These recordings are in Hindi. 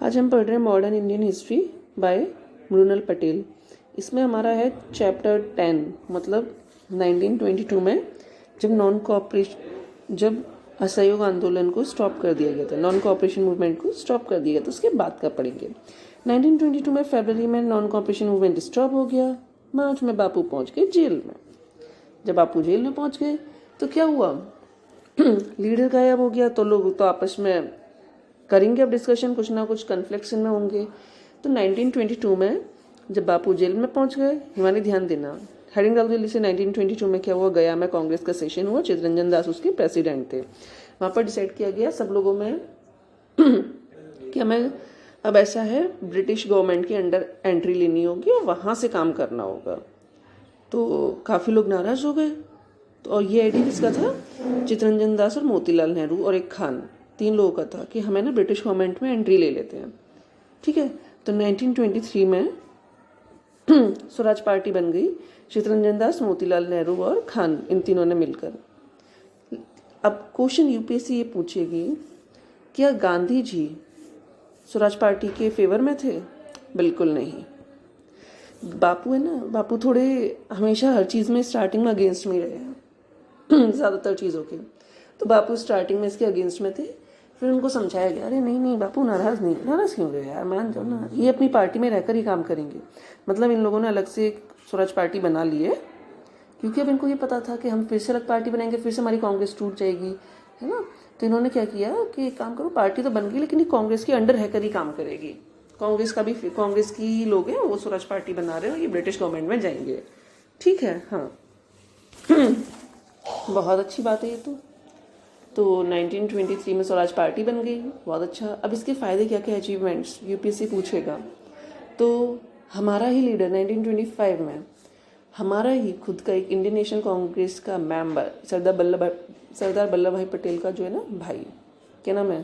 आज हम पढ़ रहे हैं modern Indian history by Mrinal Patel. इसमें हमारा है चैप्टर 10, मतलब 1922 में जब असहयोग आंदोलन को स्टॉप कर दिया गया था, नॉन कोऑपरेशन मूवमेंट को स्टॉप कर दिया गया था, उसके बाद का पढ़ेंगे। 1922 में फरवरी में नॉन कोऑपरेशन मूवमेंट स्टॉप हो गया। मार्च में बापू पहुंच गए जेल में। जब बापू जेल में पहुंच गए तो क्या हुआ, लीडर गायब हो गया, तो लोग तो आपस में करेंगे अब डिस्कशन, कुछ ना कुछ कन्फ्लिक्शन में होंगे। तो 1922 में जब बापू जेल में पहुंच गए, हिमानी ध्यान देना, हेडिंग डाल दिल्ली से 1922 में क्या हुआ, गया में कांग्रेस का सेशन हुआ, चित्तरंजन दास उसके प्रेसिडेंट थे। वहाँ पर डिसाइड किया गया सब लोगों में कि हमें अब ऐसा है, ब्रिटिश गवर्नमेंट के अंडर एंट्री लेनी होगी और वहाँ से काम करना होगा। तो काफ़ी लोग नाराज़ हो गए। तो और ये आइडिया किसका था, चित्तरंजन दास और मोतीलाल नेहरू और एक खान, 3 लोगों का था कि हमें ना ब्रिटिश गवर्नमेंट में एंट्री ले लेते हैं। ठीक है, तो 1923 में स्वराज पार्टी बन गई, चित्तरंजन दास, मोतीलाल नेहरू और खान, इन तीनों ने मिलकर। अब क्वेश्चन यूपीएससी ये पूछेगी, क्या गांधी जी स्वराज पार्टी के फेवर में थे? बिल्कुल नहीं। बापू है ना, बापू थोड़े हमेशा हर चीज़ में स्टार्टिंग में अगेंस्ट में रहे हैं ज़्यादातर चीज़ों के। तो बापू स्टार्टिंग में इसके अगेंस्ट में थे, फिर उनको समझाया गया, अरे नहीं नहीं बापू, नाराज़ क्यों गए यार, मान जाओ ना, ये अपनी पार्टी में रहकर ही काम करेंगे। मतलब इन लोगों ने अलग से एक स्वराज पार्टी बना ली है, क्योंकि अब इनको ये पता था कि हम फिर से अलग पार्टी बनाएंगे, फिर से हमारी कांग्रेस टूट जाएगी, है ना। तो इन्होंने क्या किया कि एक काम करो, पार्टी तो बन गई लेकिन ये कांग्रेस के अंडर रहकर ही काम करेगी। कांग्रेस की लोग हैं, वो स्वराज पार्टी बना रहे हो, ये ब्रिटिश गवर्नमेंट में जाएंगे। ठीक है, हाँ बहुत अच्छी बात है ये तो 1923 में स्वराज पार्टी बन गई, बहुत अच्छा। अब इसके फ़ायदे क्या क्या, अचीवमेंट्स यूपीएससी पूछेगा। तो हमारा ही लीडर 1925 में, हमारा ही खुद का एक इंडियन नेशनल कांग्रेस का मेंबर सरदार वल्लभ भाई पटेल का जो है ना भाई, क्या नाम है,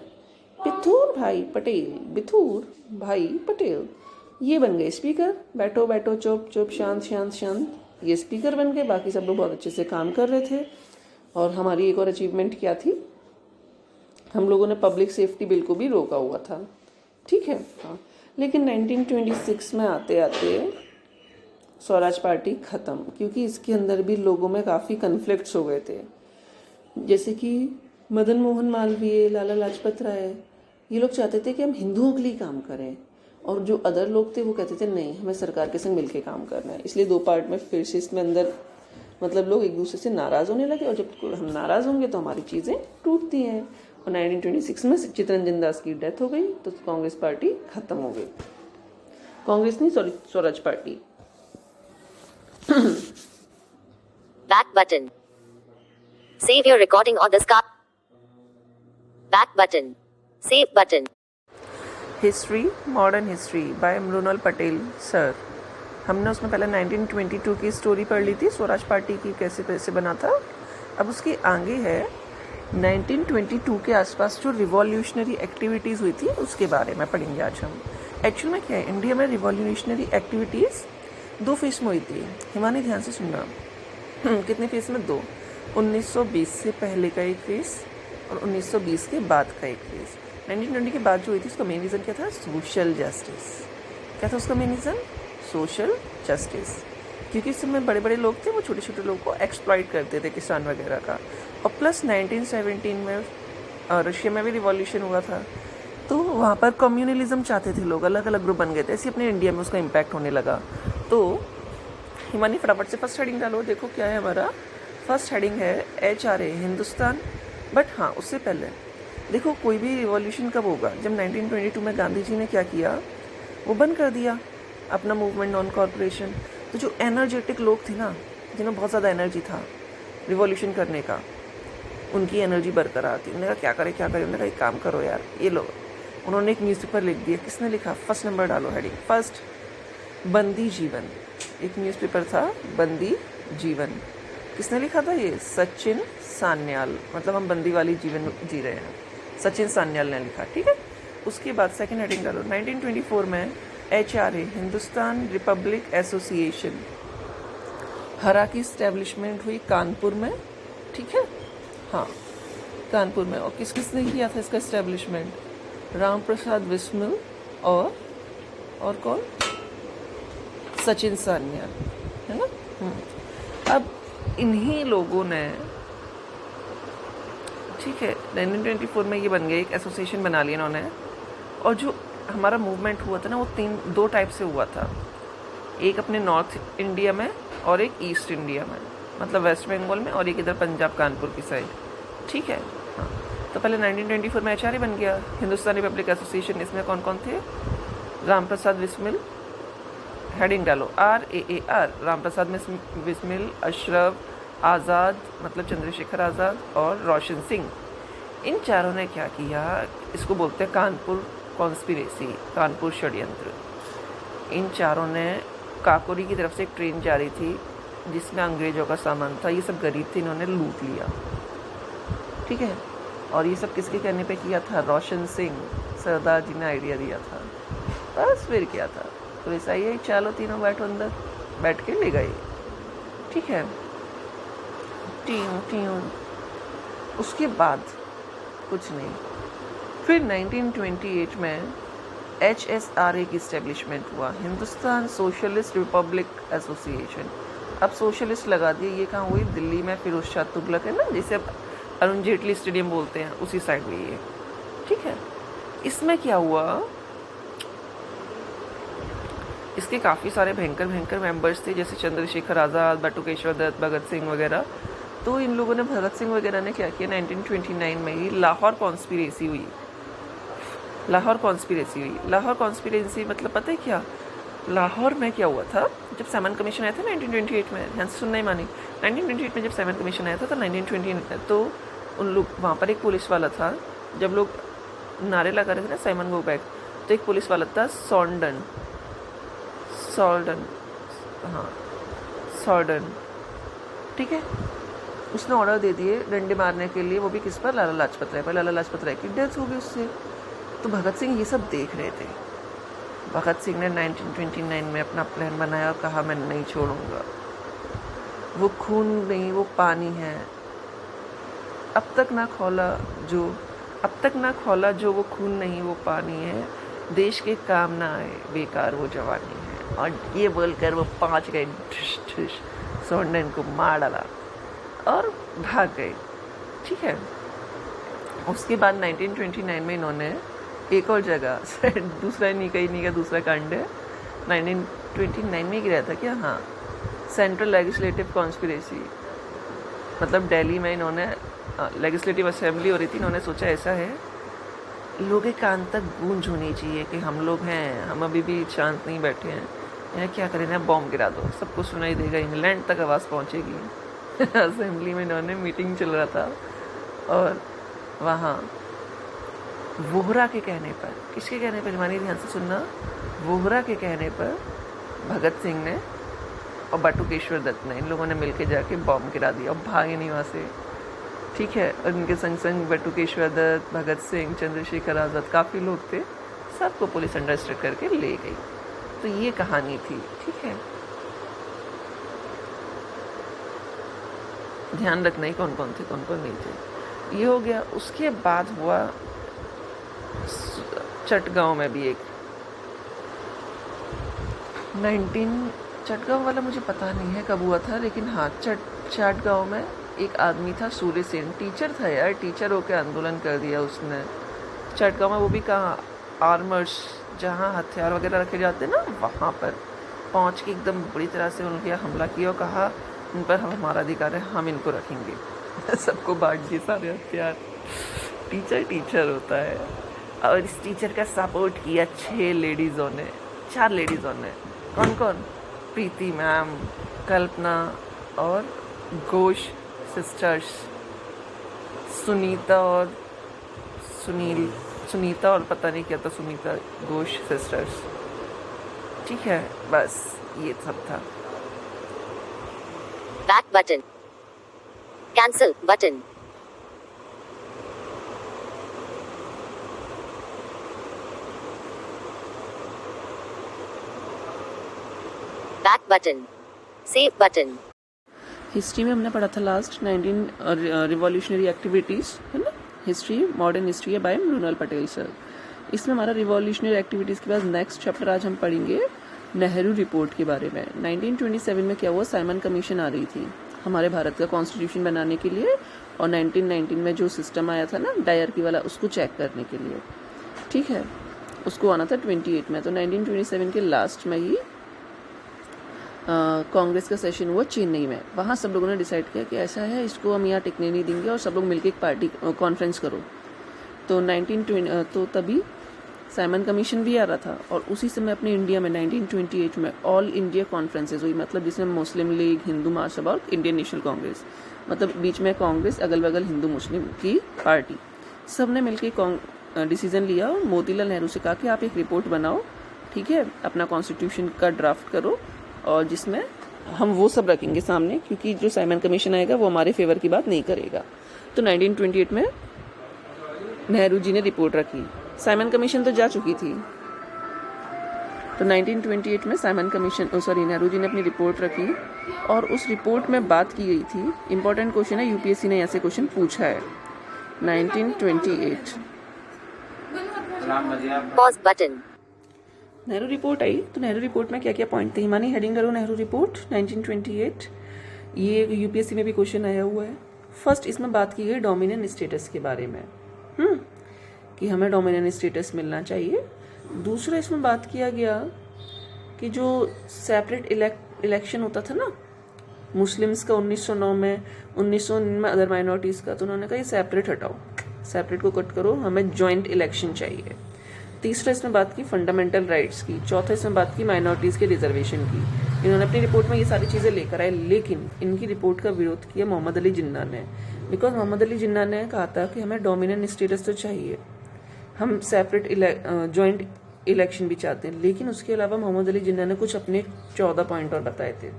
बिथूर भाई पटेल, ये बन गए स्पीकर। बैठो बैठो, चुप चुप, शांत शांत शांत, ये स्पीकर बन गए। बाकी सब लोग बहुत अच्छे से काम कर रहे थे। और हमारी एक और अचीवमेंट क्या थी, हम लोगों ने पब्लिक सेफ्टी बिल को भी रोका हुआ था। ठीक है, हाँ। लेकिन 1926 में आते आते स्वराज पार्टी ख़त्म, क्योंकि इसके अंदर भी लोगों में काफ़ी कन्फ्लिक्ट्स हो गए थे। जैसे कि मदन मोहन मालवीय, लाला लाजपत राय, ये लोग चाहते थे कि हम हिंदुओं के लिए काम करें, और जो अदर लोग थे वो कहते थे नहीं, हमें सरकार के संग मिलकर काम करना है। इसलिए 2 पार्ट में फिर से इसमें अंदर मतलब लोग एक दूसरे से नाराज़ होने लगे, और जब हम नाराज़ होंगे तो हमारी चीज़ें टूटती हैं। और 1926 में चित्तरंजन दास की डेथ हो गई, तो कांग्रेस पार्टी ख़त्म हो गई। कांग्रेस नहीं, sorry, Swaraj party. Back button. Save your recording or discard. Back button. Save button. History, modern history by Mrinal Patel sir. हमने उसमें पहले 1922 की स्टोरी पढ़ ली थी, स्वराज पार्टी की कैसे बना था। अब उसके आगे है 1922 के आसपास जो रिवॉल्यूशनरी एक्टिविटीज़ हुई थी, उसके बारे में पढ़ेंगे आज हम। एक्चुअल में क्या है, इंडिया में रिवॉल्यूशनरी एक्टिविटीज़ 2 फेज में हुई थी। हिमानी ध्यान से सुनना, कितने फेज में, 2। 1920 से पहले का एक फेज और 1920 के बाद का एक फेज। 1920 के बाद जो हुई थी, उसका मेन रीज़न क्या था, सोशल जस्टिस। क्या था उसका मेन रीज़न, सोशल जस्टिस। क्योंकि इस समय बड़े बड़े लोग थे, वो छोटे छोटे लोगों को एक्सप्लॉइट करते थे, किसान वगैरह का। और प्लस 1917 में रशिया में भी रिवॉल्यूशन हुआ था, तो वहाँ पर कम्युनलिज्म चाहते थे लोग, अलग अलग ग्रुप बन गए थे। ऐसे अपने इंडिया में उसका इम्पैक्ट होने लगा। तो हिमानी फटाफट से फर्स्ट हेडिंग डालो, देखो क्या है हमारा। फर्स्ट हेडिंग है HRA, हिंदुस्तान। बट हाँ, उससे पहले देखो, कोई भी रिवॉल्यूशन कब होगा, जब 1922 में गांधी जी ने क्या किया, वो बंद कर दिया अपना मूवमेंट नॉन कॉर्पोरेशन। तो जो एनर्जेटिक लोग थे ना, जिन्हें बहुत ज़्यादा एनर्जी था रिवॉल्यूशन करने का, उनकी एनर्जी बरकरार थी। उन्होंने कहा क्या करें, उन्होंने कहा एक काम करो यार, ये लो, उन्होंने एक न्यूज़पेपर लिख दिया। किसने लिखा, फर्स्ट नंबर डालो हेडिंग, फर्स्ट, बंदी जीवन। एक न्यूज़पेपर था बंदी जीवन, किसने लिखा था ये, सचिन सान्याल। मतलब हम बंदी वाली जीवन जी रहे हैं, सचिन सान्याल ने लिखा। ठीक है, उसके बाद सेकंड हेडिंग डालो, 1924 में HRA, हिंदुस्तान रिपब्लिक एसोसिएशन, हरा की इस्टेब्लिशमेंट हुई कानपुर में। ठीक है, हाँ, कानपुर में। और किसने किया था इसका इस्टेब्लिशमेंट, राम प्रसाद बिस्मिल और कौन, सचिन सान्याल, है ना। अब इन्हीं लोगों ने, ठीक है, 1924 में ये बन गया, एक एसोसिएशन बना लिया इन्होंने। और जो हमारा मूवमेंट हुआ था ना, वो दो टाइप से हुआ था, एक अपने नॉर्थ इंडिया में और एक ईस्ट इंडिया में, मतलब वेस्ट बंगाल में, और एक इधर पंजाब कानपुर की साइड, ठीक है। हाँ, तो पहले 1924 में HRA बन गया, हिंदुस्तानी पब्लिक एसोसिएशन। इसमें कौन कौन थे, राम प्रसाद बिस्मिल, हेडिंग डालो RAAR, राम प्रसाद बिस्मिल, अशरफ आज़ाद मतलब चंद्रशेखर आज़ाद, और रोशन सिंह। इन चारों ने क्या किया, इसको बोलते हैं कानपुर कॉन्स्पिरेसी, कानपुर षड्यंत्र। इन चारों ने, काकोरी की तरफ से एक ट्रेन जा रही थी जिसमें अंग्रेजों का सामान था, ये सब गरीब थे, इन्होंने लूट लिया, ठीक है। और ये सब किसके कहने पे किया था, रोशन सिंह, सरदार जी ने आइडिया दिया था। बस फिर क्या था, पुलिस आई है, चलो तीनों बैठो अंदर, बैठ के ले गए, ठीक है। टीम उसके बाद कुछ नहीं। फिर 1928 में HSRA की इस्टेब्लिशमेंट हुआ, हिंदुस्तान सोशलिस्ट रिपब्लिक एसोसिएशन। अब सोशलिस्ट लगा दिए, ये कहाँ हुई, दिल्ली में फिरोज शाह तुगलक है ना, जिसे अब अरुण जेटली स्टेडियम बोलते हैं, उसी साइड में ये, ठीक है। इसमें क्या हुआ, इसके काफ़ी सारे भयंकर मेंबर्स थे, जैसे चंद्रशेखर आज़ाद, बटुकेश्वर दत्त, भगत सिंह वगैरह। तो इन लोगों ने, भगत सिंह वगैरह ने क्या किया, 1929 में ही लाहौर कॉन्स्पिरेसी हुई। लाहौर कॉन्स्पिरेसी मतलब पता है क्या, लाहौर में क्या हुआ था, जब सैमन कमीशन आया था 1928 में, ध्यान से सुनना ही मानी, 1928 में जब सैमन कमीशन आया था तो 1920 तो उन लोग, वहाँ पर एक पुलिस वाला था, जब लोग नारे लगा रहे थे ना सैमन गो बैक, तो एक पुलिस वाला था सॉर्डन, ठीक है। उसने ऑर्डर दे दिए डंडे मारने के लिए, वो भी किस पर, लाला लाजपत राय पर। लाला लाजपत राय की डेथ हो गई उससे। तो भगत सिंह ये सब देख रहे थे। भगत सिंह ने 1929 में अपना प्लान बनाया और कहा मैं नहीं छोड़ूंगा, वो खून नहीं वो पानी है, अब तक ना खौला जो वो खून नहीं वो पानी है, देश के काम ना आए बेकार वो जवानी है। और ये बोलकर वो 5 गए, सोंडन को मार डाला और भाग गए, ठीक है। उसके बाद 1929 में इन्होंने एक और जगह दूसरा नहीं का दूसरा कांड है, 1929 में गिरा था क्या, हाँ, सेंट्रल लेजिस्लेटिव कॉन्स्पिरेसी, मतलब दिल्ली में इन्होंने लेजिस्लेटिव असेंबली हो रही थी, इन्होंने सोचा ऐसा है लोगों के कान तक गूंज होनी चाहिए कि हम लोग हैं, हम अभी भी शांत नहीं बैठे हैं, यहाँ क्या करें ना, बॉम्ब गिरा दो, सबको सुनाई देगा, इंग्लैंड तक आवाज़ पहुँचेगी। असेंबली में इन्होंने मीटिंग चल रहा था और वहाँ वोहरा के कहने पर, किसके कहने पर, मानी ध्यान से सुनना, वोहरा के कहने पर भगत सिंह ने और बटुकेश्वर दत्त ने, इन लोगों ने मिलकर जाके बॉम्ब गिरा दिया और भागे नहीं वहाँ से, ठीक है। और इनके संग संग बटुकेश्वर दत्त, भगत सिंह, चंद्रशेखर आज़ाद, काफ़ी लोग थे, सबको पुलिस अंडर करके ले गई। तो ये कहानी थी, ठीक है। ध्यान रखना ही कौन कौन थे कौन कौन नहीं थे, ये हो गया। उसके बाद हुआ चटगांव में भी एक चटगांव वाला मुझे पता नहीं है कब हुआ था, लेकिन हाँ, चटगांव में एक आदमी था, सूर्य सेन, टीचर था यार, टीचर होकर आंदोलन कर दिया उसने चटगांव में। वो भी कहाँ, आर्मर्स, जहाँ हथियार वगैरह रखे जाते ना, वहाँ पर पहुँच के एकदम बुरी तरह से उनके हमला किया और कहा इन पर हमारा अधिकार है, हम इनको रखेंगे। सबको बांट दिए सारे हथियार। टीचर होता है। और इस टीचर का सपोर्ट किया 4 लेडीज़ों ने। कौन कौन, प्रीति मैम, कल्पना और घोष सिस्टर्स, सुनीता और पता नहीं क्या था, सुनीता घोष सिस्टर्स, ठीक है। बस ये सब था। Back button. Cancel button. Back button. Save button. History में हमने पढ़ा था लास्ट 19 रिवॉल्यूशनरी एक्टिविटीज़, है ना, हिस्ट्री, मॉडर्न हिस्ट्री है बाय मृणाल पटेल सर। इसमें हमारा रिवॉल्यूशनरी एक्टिविटीज़ के बाद नेक्स्ट चैप्टर आज हम पढ़ेंगे नेहरू रिपोर्ट के बारे में। 1927 में क्या हुआ, साइमन कमीशन आ रही थी हमारे भारत का कॉन्स्टिट्यूशन बनाने के लिए, और 1919 में जो सिस्टम आया था ना डायरकी वाला, उसको चेक करने के लिए, ठीक है, उसको आना था 28 में। तो 1927 के लास्ट में ही कांग्रेस का सेशन हुआ चेन्नई में। वहाँ सब लोगों ने डिसाइड किया कि ऐसा है, इसको हम यहाँ टिकने नहीं देंगे और सब लोग मिलकर एक पार्टी कॉन्फ्रेंस करो। तो 1920 तो तभी साइमन कमीशन भी आ रहा था, और उसी समय अपने इंडिया में 1928 में ऑल इंडिया कॉन्फ्रेंसेज हुई, मतलब जिसमें मुस्लिम लीग, हिंदू महासभा और इंडियन नेशनल कांग्रेस, मतलब बीच में कांग्रेस, अगल बगल हिंदू मुस्लिम की पार्टी, सब ने मिलकर डिसीजन लिया और मोतीलाल नेहरू से कहा कि आप एक रिपोर्ट बनाओ, ठीक है, अपना कॉन्स्टिट्यूशन का ड्राफ्ट करो, और जिसमें हम वो सब रखेंगे सामने, क्योंकि जो साइमन कमीशन आएगा वो हमारे फेवर की बात नहीं करेगा। तो 1928 में नेहरू जी ने रिपोर्ट रखी। साइमन कमीशन तो जा चुकी थी, तो 1928 में नेहरू जी ने अपनी रिपोर्ट रखी, और उस रिपोर्ट में बात की गई थी, इंपॉर्टेंट क्वेश्चन है, यूपीएससी ने ऐसे क्वेश्चन पूछा है। 1928 पॉज बटन। नेहरू रिपोर्ट आई, तो नेहरू रिपोर्ट में क्या क्या पॉइंट थे, हिमानी हेडिंग करो नेहरू रिपोर्ट 1928। ये यूपीएससी में भी क्वेश्चन आया हुआ है। फर्स्ट इसमें बात की गई डोमिनियन स्टेटस के बारे में, कि हमें डोमिनियन स्टेटस मिलना चाहिए। दूसरा इसमें बात किया गया कि जो सेपरेट इलेक्शन होता था ना मुस्लिम्स का 1909 में, 1909 में अदर माइनॉरिटीज़ का, तो उन्होंने कहा ये सेपरेट हटाओ, सेपरेट को कट करो, हमें जॉइंट इलेक्शन चाहिए। तीसरा इसमें बात की फंडामेंटल राइट्स की। चौथा इसमें बात की माइनॉरिटीज़ के रिजर्वेशन की। इन्होंने अपनी रिपोर्ट में ये सारी चीज़ें लेकर आए, लेकिन इनकी रिपोर्ट का विरोध किया मोहम्मद अली जिन्ना ने, बिकॉज मोहम्मद अली जिन्ना ने कहा था कि हमें डोमिनियन स्टेटस तो चाहिए, हम सेपरेट जॉइंट इलेक्शन भी चाहते हैं, लेकिन उसके अलावा मोहम्मद अली जिन्ना ने कुछ अपने 14 पॉइंट और बताए थे,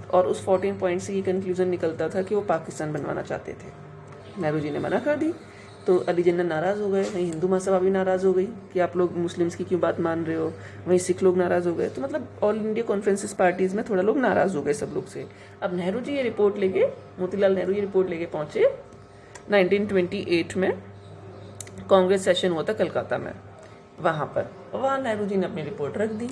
और उस 14 पॉइंट से ये कंक्लूजन निकलता था कि वो पाकिस्तान बनवाना चाहते थे। नेहरू जी ने मना कर दी, तो अली जिन्ना नाराज़ हो गए, वहीं हिंदू महासभा भी नाराज़ हो गई कि आप लोग मुस्लिम्स की क्यों बात मान रहे हो, वहीं सिख लोग नाराज़ हो गए। तो मतलब ऑल इंडिया कॉन्फ्रेंसेस पार्टीज़ में थोड़ा लोग नाराज़ हो गए सब लोग से। अब नेहरू जी ये रिपोर्ट लेके, मोतीलाल नेहरू ये रिपोर्ट लेके पहुँचे 1928 में, कांग्रेस सेशन हुआ था कलकत्ता में, वहाँ नेहरू जी ने अपनी रिपोर्ट रख दी।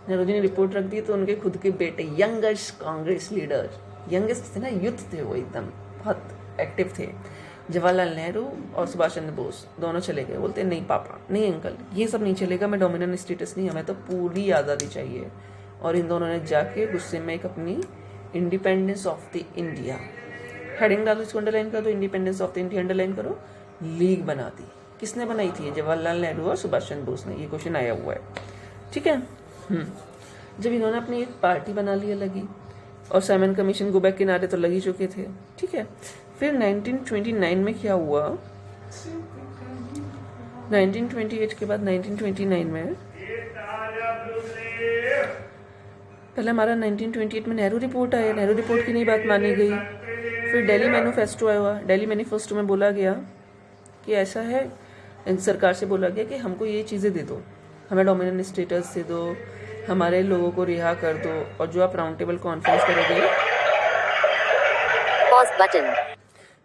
नेहरू जी ने रिपोर्ट रख दी तो उनके खुद के बेटे यंगेस्ट कांग्रेस लीडर, यंगेस्ट थे ना, यूथ थे वो, एकदम बहुत एक्टिव थे, जवाहरलाल नेहरू और सुभाष चंद्र बोस, दोनों चले गए। बोलते नहीं पापा, नहीं अंकल, ये सब नहीं चलेगा, मैं डोमिनियन स्टेटस नहीं, हमें तो पूरी आज़ादी चाहिए। और इन दोनों ने जाके गुस्से में एक अपनी independence of the India, heading डालो, इसको अंडरलाइन कर दो, independence of the India underline करो, लीग बना दी। किसने बनाई थी? जवाहरलाल नेहरू और सुभाष चंद्र बोस ने। ये क्वेश्चन आया हुआ है, ठीक है। जब इन्होंने अपनी एक पार्टी बना ली अलग ही, और साइमन कमीशन गो बैक किनारे तो लग ही चुके थे, ठीक है। फिर 1929 में क्या हुआ, 1928 के बाद 1929 में, पहले हमारा 1928 में नेहरू रिपोर्ट आया, नेहरू रिपोर्ट की नहीं बात मानी गई। फिर दिल्ली मैनिफेस्टो आया हुआ, दिल्ली मैनिफेस्टो में बोला गया कि ऐसा है, सरकार से बोला गया कि हमको ये चीज़ें दे दो, हमें डोमिनियन स्टेटस दे दो, हमारे लोगों को रिहा कर दो, और जो आप राउंड टेबल कॉन्फ्रेंस करोगे, पॉज बटन,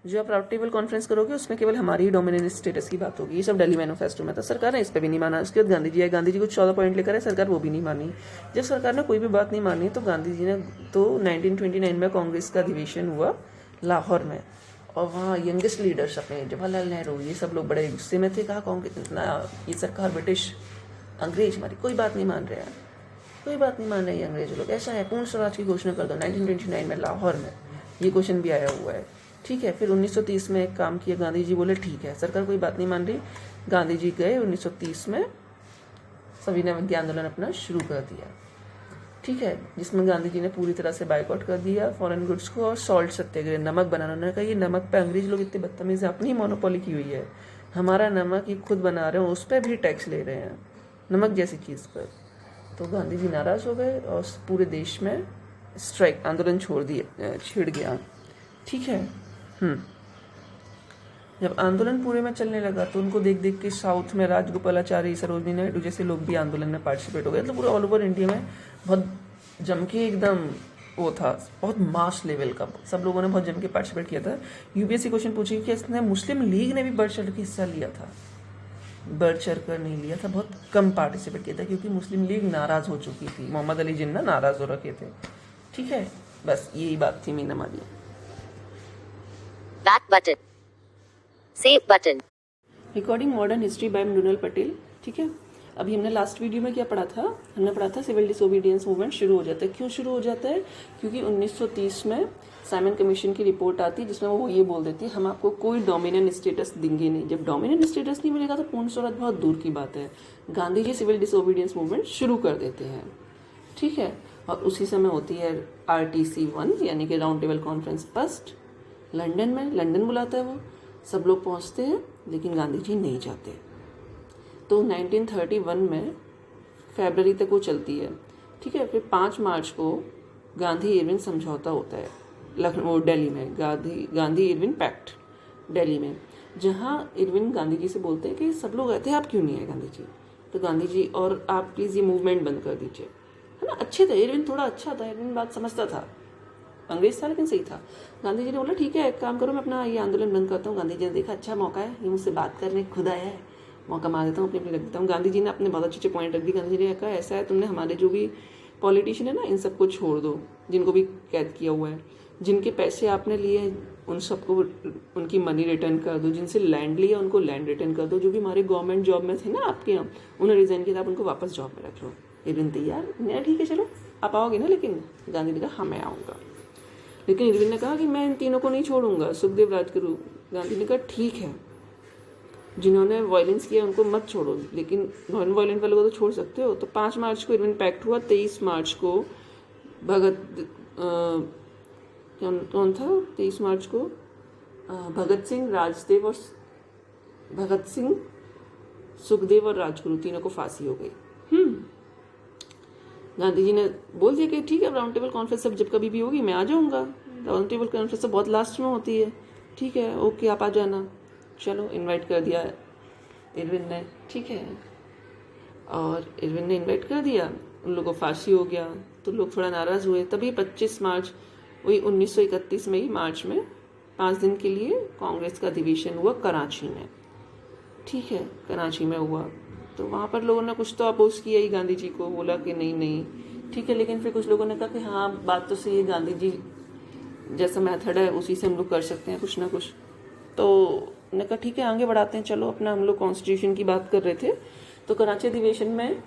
जो आप राउंड टेबल कॉन्फ्रेंस करोगे उसमें केवल हमारी ही डोमिनियन स्टेटस की बात होगी। ये सब दिल्ली मैनिफेस्टो में था। सरकार ने इस पर भी नहीं माना। उसके बाद गांधी जी आए, गांधी जी कुछ 14 पॉइंट लेकर आए, सरकार वो भी नहीं मानी। जब सरकार ने कोई भी बात नहीं मानी तो गांधी जी ने, तो 1929 में कांग्रेस का अधिवेशन हुआ लाहौर में, और वहाँ यंगेस्ट लीडर्स अपने जवाहरलाल नेहरू, ये सब लोग बड़े गुस्से में थे। कहा कांग्रेस ना, ये सरकार ब्रिटिश अंग्रेज हमारी कोई बात नहीं मान रहे हैं, कोई बात नहीं मान रहे हैं अंग्रेज लोग, ऐसा है, पूर्ण स्वराज की घोषणा कर दो। 1929 में लाहौर में ये क्वेश्चन भी आया हुआ है, ठीक है। फिर 1930 में एक काम किया, गांधी जी बोले ठीक है, सरकार कोई बात नहीं मान रही, गांधी जी गए 1930 में, सविनय अवज्ञा आंदोलन अपना शुरू कर दिया, ठीक है, जिसमें गांधी जी ने पूरी तरह से बाइकआउट कर दिया फॉरेन गुड्स को, और सॉल्ट सत्याग्रह, नमक बनाना। उन्होंने कहा ये नमक पे अंग्रेज लोग इतने बदतमीज हैं, अपनी मोनोपोली की हुई है, हमारा नमक ये खुद बना रहे हैं, उस पर भी टैक्स ले रहे हैं, नमक जैसी चीज़ पर। तो गांधी जी नाराज़ हो गए और पूरे देश में स्ट्राइक आंदोलन छिड़ गया, ठीक है। जब आंदोलन पूरे में चलने लगा तो उनको देख देख के साउथ में राजगोपालाचारी, सरोजनी नायडू जैसे लोग भी आंदोलन में पार्टिसिपेट हो गए। तो पूरे ऑल ओवर इंडिया में बहुत जम के एकदम वो था, बहुत मास लेवल का, सब लोगों ने बहुत जम के पार्टिसिपेट किया था। यूपीएससी क्वेश्चन पूछेगी कि इसने मुस्लिम लीग ने भी बढ़ चढ़ के हिस्सा लिया था, बढ़ चढ़ कर नहीं लिया था, बहुत कम पार्टिसिपेट किया था, क्योंकि मुस्लिम लीग नाराज़ हो चुकी थी, मोहम्मद अली जिन्ना नाराज़ हो रखे थे। ठीक है, बस यही बात थी मीना हमारी। Back button. Save button. Recording modern history by Mrinal Patel. ठीक है, अभी हमने लास्ट वीडियो में क्या पढ़ा था, हमने पढ़ा था सिविल डिसोबीडियंस मूवमेंट शुरू हो जाता है। क्यों शुरू हो जाता है? क्योंकि 1930 में साइमन कमीशन की रिपोर्ट आती है, जिसमें वो ये बोल देती है हम आपको कोई डोमिनेंट स्टेटस देंगे नहीं। जब डोमिनेंट स्टेटस नहीं मिलेगा तो पूर्ण स्वराज बहुत दूर की बात है। Gandhi ji civil disobedience movement शुरू कर देते हैं। ठीक है, और उसी समय होती है RTC 1 यानी कि round table conference first London में। लंदन बुलाता है वो, सब लोग पहुंचते हैं, लेकिन गांधी जी नहीं जाते। तो 1931 में फरवरी तक वो चलती है। ठीक है, फिर 5 मार्च को गांधी इरविन समझौता होता है लखनऊ दिल्ली में, गांधी इरविन पैक्ट दिल्ली में, जहाँ इरविन गांधी जी से बोलते हैं कि सब लोग आए थे, आप क्यों नहीं आए गांधी जी? तो गांधी जी और आप प्लीज़ ये मूवमेंट बंद कर दीजिए, है ना। अच्छे थे इरविन, थोड़ा अच्छा था इरविन, बात समझता था, अंग्रेज था लेकिन सही था। गांधी जी ने बोला ठीक है एक काम करो, मैं अपना ये आंदोलन बंद करता हूँ। गांधी जी ने देखा अच्छा मौका है, ये मुझसे बात करने खुद आया है, मौका मार देता हूँ, अपने रख देता हूँ। गांधी जी ने अपने बहुत अच्छे पॉइंट रख दी। गांधी जी ने कहा ऐसा है, तुमने हमारे जो भी पॉलिटिशियन है ना, इन सबको छोड़ दो, जिनको भी कैद किया हुआ है, जिनके पैसे आपने लिए उन सबको उनकी मनी रिटर्न कर दो, जिनसे लैंड लिया उनको लैंड रिटर्न कर दो, जो भी हमारे गवर्नमेंट जॉब में थे ना आपके यहाँ, उन्हें रिजाइन किया, आप उनको वापस जॉब में रख लो। इरविन तैयार, नहीं ठीक है चलो आप आओगे ना, लेकिन गांधी ने कहा हाँ मैं आऊँगा। लेकिन इरविन ने कहा कि मैं इन तीनों को नहीं छोड़ूंगा, सुखदेव राजगुरु। गांधी ने कहा ठीक है, जिन्होंने वायलेंस किया उनको मत छोड़ो, लेकिन नॉन वायलेंट वालों को तो छोड़ सकते हो। तो 5 मार्च को इरविन पैक्ट हुआ। 23 मार्च को कौन था 23 मार्च को भगत सिंह, राजदेव और भगत सिंह, सुखदेव और राजगुरु तीनों को फांसी हो गई। गांधी जी ने बोल दिया कि ठीक है राउंड टेबल कॉन्फ्रेंस सब जब कभी भी होगी मैं आ जाऊंगा। राउंड टेबल कॉन्फ्रेंस तो बहुत लास्ट में होती है। ठीक है ओके आप आ जाना। चलो इनवाइट कर दिया इरविन ने। ठीक है, और इरविन ने इनवाइट कर दिया, उन लोगों को फांसी हो गया, तो लोग थोड़ा नाराज़ हुए। तभी 25 मार्च वही 1931 में ही मार्च में 5 दिन के लिए कांग्रेस का अधिवेशन हुआ कराची में। ठीक है, कराची में हुआ, तो वहाँ पर लोगों ने कुछ तो अपोज किया ही गांधी जी को, बोला कि नहीं नहीं ठीक है। लेकिन फिर कुछ लोगों ने कहा कि हाँ बात तो सही है, गांधी जी जैसा मेथड है उसी से हम लोग कर सकते हैं कुछ ना कुछ। तो उन्होंने कहा ठीक है आगे बढ़ाते हैं, चलो अपना हम लोग कॉन्स्टिट्यूशन की बात कर रहे थे। तो कराची अधिवेशन में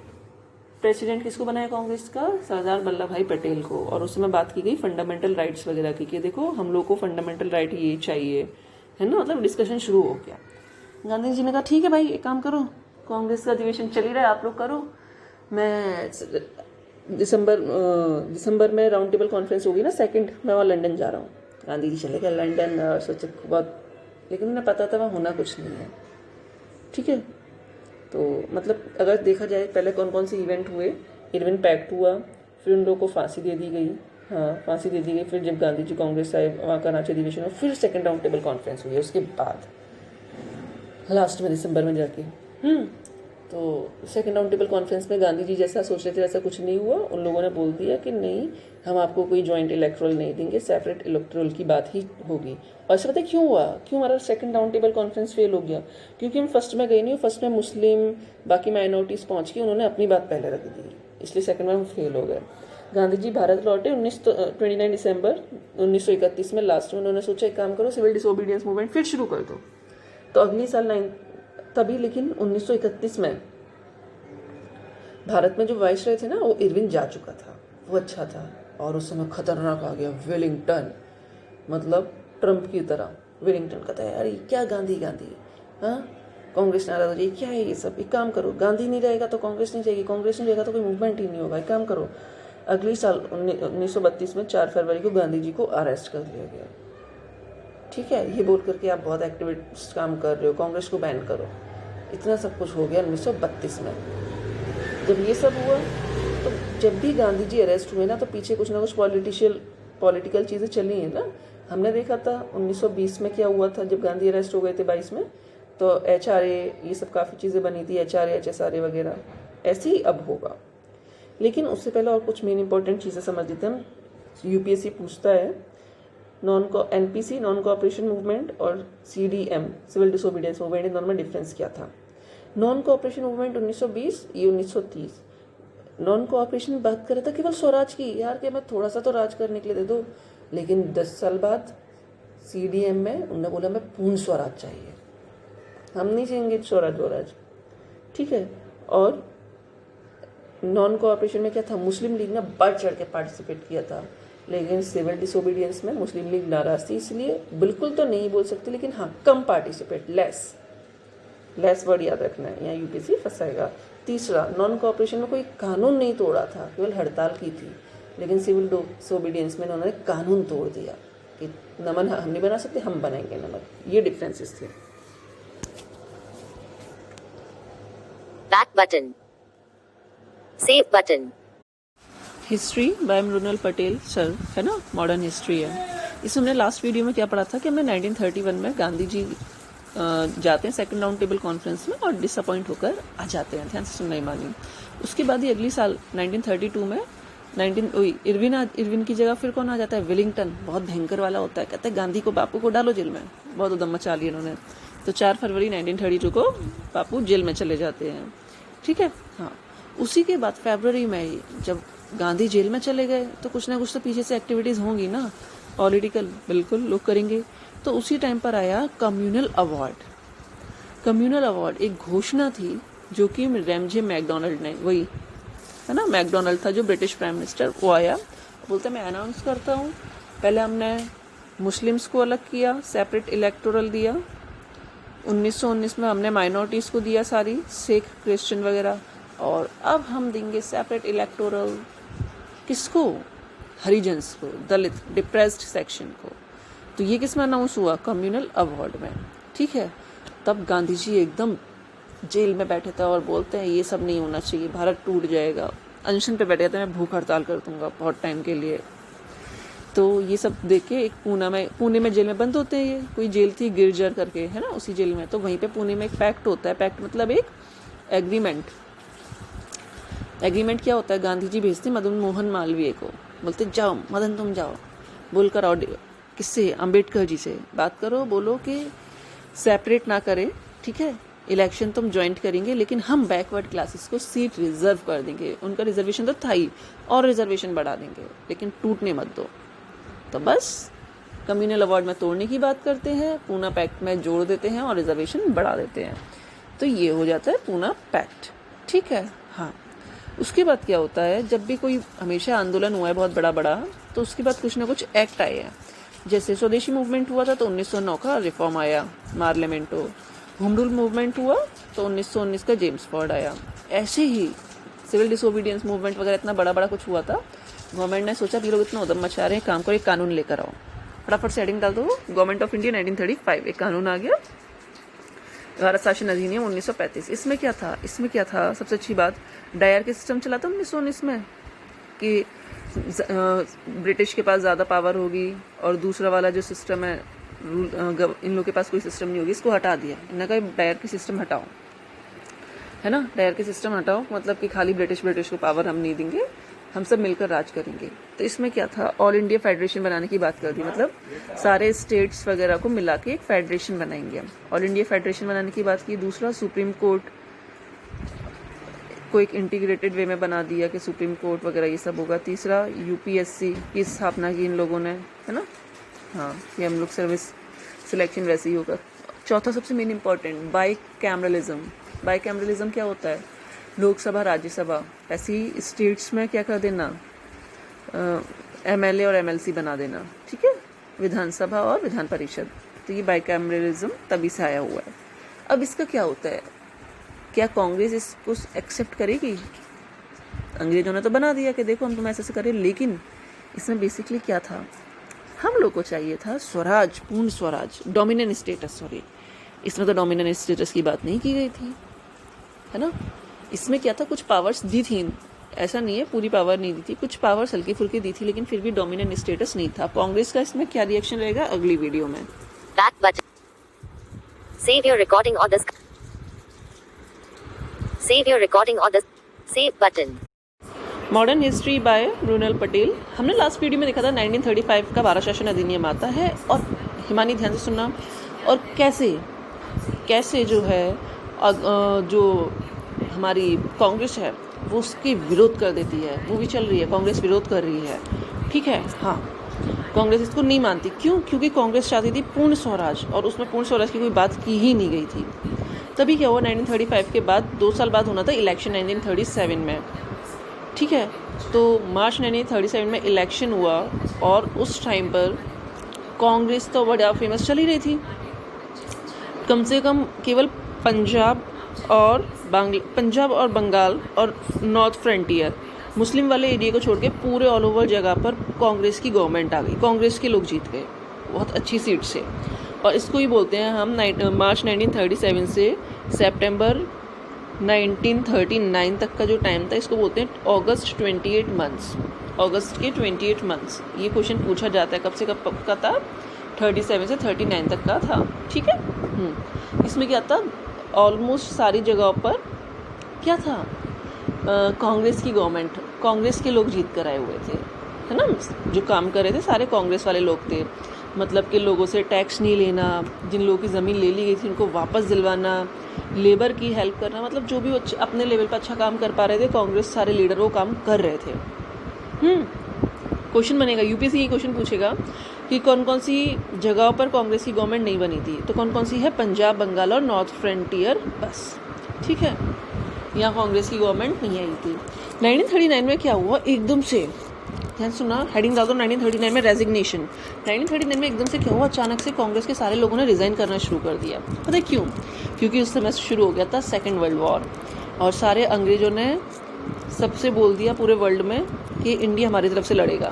प्रेसिडेंट किसको बनाया कांग्रेस का? सरदार वल्लभ भाई पटेल को। और उस समय बात की गई फंडामेंटल राइट्स वगैरह की, कि देखो हम लोग को फंडामेंटल राइट ये चाहिए, है ना, मतलब डिस्कशन शुरू हो गया। गांधी जी ने कहा ठीक है भाई एक काम करो, कांग्रेस का अधिवेशन चल ही रहा है आप लोग करो, मैं दिसंबर में राउंड टेबल कॉन्फ्रेंस होगी ना 2, मैं वहाँ लंदन जा रहा हूँ। गांधी जी चले गए लंदन और सोचे बहुत, लेकिन उन्हें पता था वहाँ होना कुछ नहीं है। ठीक है, तो मतलब अगर देखा जाए पहले कौन कौन से इवेंट हुए, इरविन पैक्ट हुआ, फिर उन लोगों को फांसी दे दी गई, हाँ फांसी दे दी गई। फिर जब गांधी जी कांग्रेस आए वहाँ कराची अधिवेशन हुआ, फिर 2nd राउंड टेबल कॉन्फ्रेंस हुई उसके बाद लास्ट में दिसंबर में जाके। तो 2nd राउंड टेबल कॉन्फ्रेंस में गांधी जी जैसा सोच रहे थे वैसा कुछ नहीं हुआ। उन लोगों ने बोल दिया कि नहीं हम आपको कोई जॉइंट इलेक्ट्रल नहीं देंगे, सेपरेट इलेक्ट्रल की बात ही होगी। और ऐसा पता है क्यों हुआ, क्यों हमारा 2nd round table conference fail हो गया? क्योंकि हम फर्स्ट में गए नहीं, फर्स्ट में मुस्लिम बाकी माइनॉरिटीज़ पहुँच के उन्होंने अपनी बात पहले रख दी, इसलिए 2nd में हम फेल हो गए। गांधी जी भारत लौटे 29 दिसंबर 1931 में लास्ट में। उन्होंने सोचा एक काम करो सिविल डिसोबीडियंस मूवमेंट फिर शुरू कर दो। तो अगली साल तभी, लेकिन 1931 में भारत में जो वाइसरॉय थे ना वो इरविन जा चुका था, वो अच्छा था। और उस समय खतरनाक आ गया वेलिंगटन, मतलब ट्रंप की तरह। वेलिंगटन कहता है यार ये क्या गांधी हाँ कांग्रेस नाराज हो जाएगी, क्या है ये सब, एक काम करो गांधी नहीं रहेगा तो कांग्रेस नहीं जाएगी, कांग्रेस नहीं रहेगा तो कोई मूवमेंट ही नहीं होगा, एक काम करो। अगली साल 1932 में 4 फरवरी को गांधी जी को अरेस्ट कर लिया गया। ठीक है, ये बोल करके आप बहुत एक्टिविस्ट काम कर रहे हो, कांग्रेस को बैन करो। इतना सब कुछ हो गया 1932 में। जब ये सब हुआ तो जब भी गांधी जी अरेस्ट हुए ना तो पीछे कुछ ना कुछ पॉलिटिकल चीज़ें चली हैं ना। हमने देखा था 1920 में क्या हुआ था, जब गांधी अरेस्ट हो गए थे 22 में, तो HRA ये सब काफ़ी चीज़ें बनी थी, HRA HSRA वगैरह। ऐसे ही अब होगा, लेकिन उससे पहले और कुछ मेन इंपॉर्टेंट चीज़ें समझ लेते हैं हम। UPSC पूछता है NPC नॉन कोऑपरेशन मूवमेंट और CDM सिविल डिसोबीडियंस मूवमेंट, इन दोनों में डिफरेंस क्या था। नॉन कोऑपरेशन मूवमेंट 1920, ये 1930। नॉन कोऑपरेशन में बात कर रहा था केवल स्वराज की, यार कि मैं थोड़ा सा तो राज करने के लिए दे दो, लेकिन 10 साल बाद CDM में उन्होंने बोला मैं पूर्ण स्वराज चाहिए, हम नहीं चाहेंगे स्वराज वराज, ठीक है। और नॉन कोऑपरेशन में क्या था, मुस्लिम लीग ने बढ़ चढ़ के पार्टिसिपेट किया था, लेकिन सिविल डिसोबीडियंस में मुस्लिम लीग नाराज थी, इसलिए बिल्कुल तो नहीं बोल सकते, लेकिन हाँ कम पार्टिसिपेट, लेस वर्ड याद रखना है, यहाँ यूपीएससी फंसाएगा। तीसरा, नॉन कोऑपरेशन में कोई कानून नहीं तोड़ा था, केवल हड़ताल की थी, लेकिन सिविल डिसोबीडियंस में उन्होंने कानून तोड़ दिया कि नमन हम नहीं बना सकते, हम बनाएंगे नमन। ये डिफरेंसेस थे। Back button. Save button. History by Mrinal Patel sir, है ना, मॉडर्न हिस्ट्री है। इसमें हमने लास्ट वीडियो में क्या पढ़ा था कि हमने 1931 में गांधी जी जाते हैं सेकंड राउंड टेबल कॉन्फ्रेंस में और डिसअपॉइंट होकर आ जाते हैं, ध्यान से सुनना ही मानी। उसके बाद ही अगली साल 1932 में इरविन की जगह फिर कौन आ जाता है, विलिंगटन, बहुत भयंकर वाला होता है, कहते हैं गांधी को बापू को डालो जेल में, बहुत उद्यम मचा लिया इन्होंने। तो 4 फरवरी 1932 को बापू जेल में चले जाते हैं, ठीक है। हाँ, उसी के बाद फरवरी में जब गांधी जेल में चले गए तो कुछ ना कुछ तो पीछे से एक्टिविटीज होंगी ना, पॉलिटिकल, बिल्कुल लोग करेंगे। तो उसी टाइम पर आया कम्युनल अवार्ड। कम्युनल अवार्ड एक घोषणा थी जो कि रैमजे मैकडोनल्ड ने, वही है ना, मैकडोनल्ड था जो ब्रिटिश प्राइम मिनिस्टर, वो आया, बोलते मैं अनाउंस करता हूँ, पहले हमने मुस्लिम्स को अलग किया, सेपरेट इलेक्टोरल दिया, 1919 में हमने माइनॉरिटीज़ को दिया सारी, सिख क्रिश्चियन वगैरह, और अब हम देंगे सेपरेट इलेक्टोरल किसको, हरिजन्स को, दलित डिप्रेस्ड सेक्शन को। तो ये किस में अनाउंस हुआ, कम्युनल अवार्ड में, ठीक है। तब गांधी जी एकदम जेल में बैठे थे और बोलते हैं ये सब नहीं होना चाहिए, भारत टूट जाएगा, अनशन पे बैठे थे, मैं भूख हड़ताल कर दूंगा बहुत टाइम के लिए। तो ये सब देख के एक पुणे में जेल में बंद होते हैं, ये कोई जेल थी गिरजर करके, है ना, उसी जेल में। तो वहीं पे पुणे में एक पैक्ट होता है, पैक्ट मतलब एक एग्रीमेंट क्या होता है, गांधी जी भेजते मदन मोहन मालवीय को, बोलते जाओ मदन तुम जाओ, बोलकर ऑडियो किससे, अंबेडकर जी से बात करो, बोलो कि सेपरेट ना करें, ठीक है, इलेक्शन तुम ज्वाइंट करेंगे, लेकिन हम बैकवर्ड क्लासेस को सीट रिजर्व कर देंगे, उनका रिजर्वेशन तो था ही, और रिजर्वेशन बढ़ा देंगे, लेकिन टूटने मत दो। तो बस कम्युनल अवार्ड में तोड़ने की बात करते हैं, पूना पैक्ट में जोड़ देते हैं और रिजर्वेशन बढ़ा देते हैं, तो ये हो जाता है पूना पैक्ट, ठीक है। हाँ, उसके बाद क्या होता है, जब भी कोई हमेशा आंदोलन हुआ है बहुत बड़ा, तो उसके बाद कुछ ना कुछ एक्ट आए हैं। जैसे स्वदेशी मूवमेंट हुआ था तो 1909 का रिफॉर्म आया, मार्लियामेंटो। होम रूल मूवमेंट हुआ तो 1919 का जेम्स फॉर्ड आया। ऐसे ही सिविल डिसोबीडियंस मूवमेंट वगैरह इतना बड़ा कुछ हुआ था, गवर्नमेंट ने सोचा कि लोग इतना उद्यम मचा रहे हैं, काम करो, एक कानून लेकर आओ, फटाफट से हेडिंग डाल दो, गवर्नमेंट ऑफ इंडिया 1935, एक कानून आ गया, भारत शासन अधिनियम 1935। इसमें क्या था, सबसे अच्छी बात, डायर के सिस्टम चला था 1919 में कि ब्रिटिश के पास ज़्यादा पावर होगी, और दूसरा वाला जो सिस्टम है इन लोगों के पास कोई सिस्टम नहीं होगी, इसको हटा दिया, इन्होंने कहा डायर के सिस्टम हटाओ, है ना, डायर के सिस्टम हटाओ, मतलब कि खाली ब्रिटिश को पावर हम नहीं देंगे, हम सब मिलकर राज करेंगे। तो इसमें क्या था, ऑल इंडिया फेडरेशन बनाने की बात कर दी, मतलब सारे स्टेट्स वगैरह को मिला के एक फेडरेशन बनाएंगे हम, ऑल इंडिया फेडरेशन बनाने की बात की। दूसरा, सुप्रीम कोर्ट को एक इंटीग्रेटेड वे में बना दिया कि सुप्रीम कोर्ट वगैरह ये सब होगा। तीसरा, यूपीएससी की स्थापना की इन लोगों ने, है ना, हाँ, कि हम लोग सर्विस सिलेक्शन वैसे ही होगा। चौथा सबसे मेन इंपॉर्टेंट, बाई कैमरलिज्म क्या होता है, लोकसभा राज्यसभा, ऐसी स्टेट्स में क्या कर देना, एमएलए और एमएलसी बना देना, ठीक है, विधानसभा और विधान परिषद। तो ये बाइकैमरलिज्म तभी से आया हुआ है। अब इसका क्या होता है, क्या कांग्रेस इसको एक्सेप्ट करेगी? अंग्रेजों ने तो बना दिया कि देखो हम तुम ऐसे करें, लेकिन इसमें बेसिकली क्या था, हम लोग को चाहिए था स्वराज, पूर्ण स्वराज, डोमिनेंट स्टेटस, सॉरी, इसमें तो डोमिनेंट स्टेटस की बात नहीं की गई थी, है ना। इसमें क्या था, कुछ पावर्स दी थी, ऐसा नहीं है पूरी पावर नहीं दी थी, कुछ पावर्स हल्की फुल्की दी थी, लेकिन फिर भी डोमिनेंट स्टेटस नहीं था। कांग्रेस का इसमें क्या रिएक्शन रहेगा अगली वीडियो में। Back button. Save your recording or the Save your recording or the Save button. Modern history by Mrinal Patel. हमने लास्ट वीडियो में देखा था 1935 का भारत शासन अधिनियम आता है, और हिमानी ध्यान से सुनना, और कैसे जो है जो हमारी कांग्रेस है वो उसके विरोध कर देती है, वो भी चल रही है, कांग्रेस विरोध कर रही है, ठीक है। हाँ, कांग्रेस इसको नहीं मानती, क्यों? क्योंकि कांग्रेस चाहती थी पूर्ण स्वराज, और उसमें पूर्ण स्वराज की कोई बात की ही नहीं गई थी। तभी क्या हुआ, 1935 के बाद 2 साल बाद होना था इलेक्शन 1937 में, ठीक है। तो मार्च 1937 में इलेक्शन हुआ, और उस टाइम पर कांग्रेस तो बड़ा फेमस चल ही रही थी। कम से कम केवल पंजाब और बंगाल और नॉर्थ फ्रंटियर, मुस्लिम वाले एरिया को छोड़ के पूरे ऑल ओवर जगह पर कांग्रेस की गवर्नमेंट आ गई, कांग्रेस के लोग जीत गए बहुत अच्छी सीट से। और इसको ही बोलते हैं हम मार्च 1937 से सितंबर 1939 तक का जो टाइम था, इसको बोलते हैं अगस्त 28 मंथ्स, अगस्त के 28 मंथ्स। ये क्वेश्चन पूछा जाता है, कब से कब का था, 37 से 39 तक का था, ठीक है। इसमें क्या था, ऑलमोस्ट सारी जगहों पर क्या था, कांग्रेस की गवर्नमेंट, कांग्रेस के लोग जीत कर आए हुए थे, है ना। जो काम कर रहे थे सारे कांग्रेस वाले लोग थे, मतलब कि लोगों से टैक्स नहीं लेना, जिन लोगों की ज़मीन ले ली गई थी उनको वापस दिलवाना, लेबर की हेल्प करना, मतलब जो भी अपने लेवल पर अच्छा काम कर पा रहे थे, कांग्रेस सारे लीडर वो काम कर रहे थे। क्वेश्चन बनेगा, यूपीएससी ये क्वेश्चन पूछेगा कि कौन कौन सी जगहों पर कांग्रेस की गवर्नमेंट नहीं बनी थी, तो कौन कौन सी है, पंजाब, बंगाल और नॉर्थ फ्रंटियर, बस, ठीक है। यहाँ कांग्रेस की गवर्नमेंट नहीं आई थी। 1939 में क्या हुआ, एकदम से, ध्यान सुना, हेडिंग डाल दो 1939 में रेजिग्नेशन। 1939 में एकदम से क्या हुआ, अचानक से कांग्रेस के सारे लोगों ने रिज़ाइन करना शुरू कर दिया। पता है क्यों? क्योंकि उस समय शुरू हो गया था सेकेंड वर्ल्ड वॉर, और सारे अंग्रेज़ों ने सबसे बोल दिया पूरे वर्ल्ड में कि इंडिया हमारी तरफ से लड़ेगा।